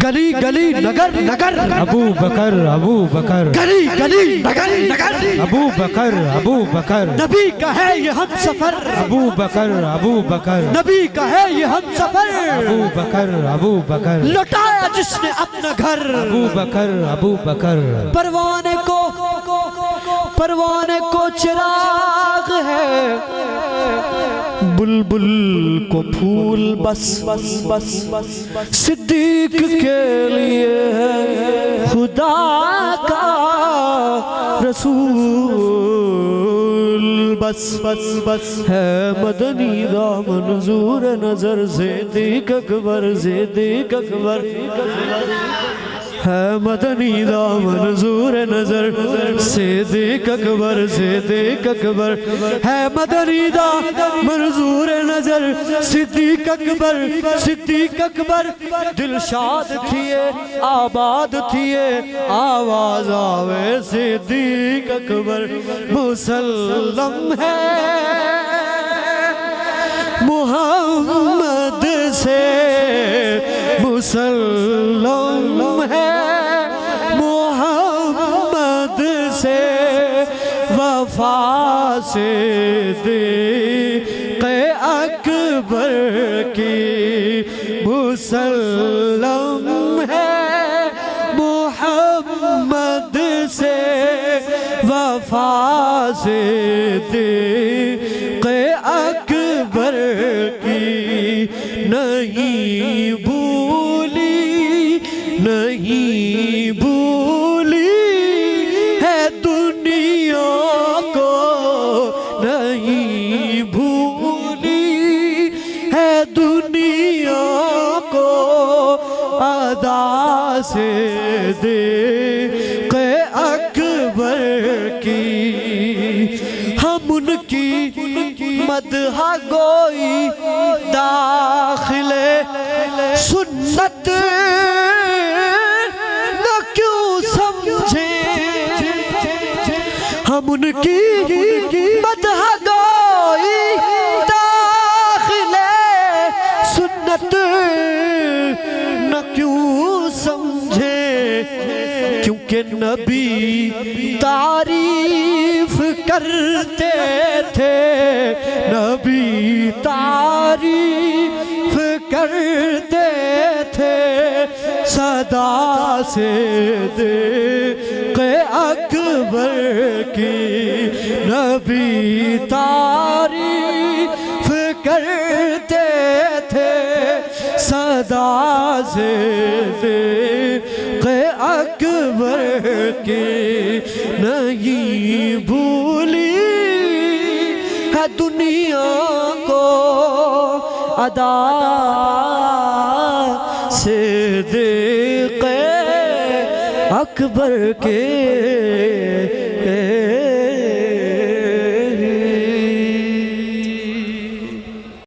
گلی گلی نگر نگر ابو بکر ابو بکر گلی گلی نگر نگر ابو بکر ابو بکر نبی کا ہے یہ ہم سفر ابو بکر ابو بکر نبی کا ہے یہ ہم سفر ابو بکر ابو بکر لٹایا جس نے اپنا گھر ابو بکر ابو بکر پروانے کو چراغ ہے بلبل کو پھول بس صدیق کے لیے ہے خدا کا رسول بس ہے مدنی دا منظور نظر صدیق اکبر ہے مدنی دا منظور نظر صدیق اکبر ہے مدنی دا منظور نظر صدیق اکبر دلشاد تھیے آباد تھیے آواز آوے صدیق اکبر مسلم ہے محمد سے مسلم ہے محمد سے وفا صدیق اکبر کی مسلم ہے محمد سے وفا صدیق اکبر کی نہیں بھولی ہے دنیا کو نہیں بھولی ہے دنیا کو ادا صدیق اکبر کی ہم ان کی مدح گوئی داخل سنت نہ کیوں سمجھے ہم ان کی مدح گوئی داخل سنت نہ کیوں سمجھے کیونکہ نبی تعریف کرتے تھے نبی تعریف کرتے تھے صدا صدیق اکبر کی نبی تعریف کرتے تھے صدا صدیق اکبر کی نہیں بھولی ہے دنیا کو ادا صدیق اکبر کے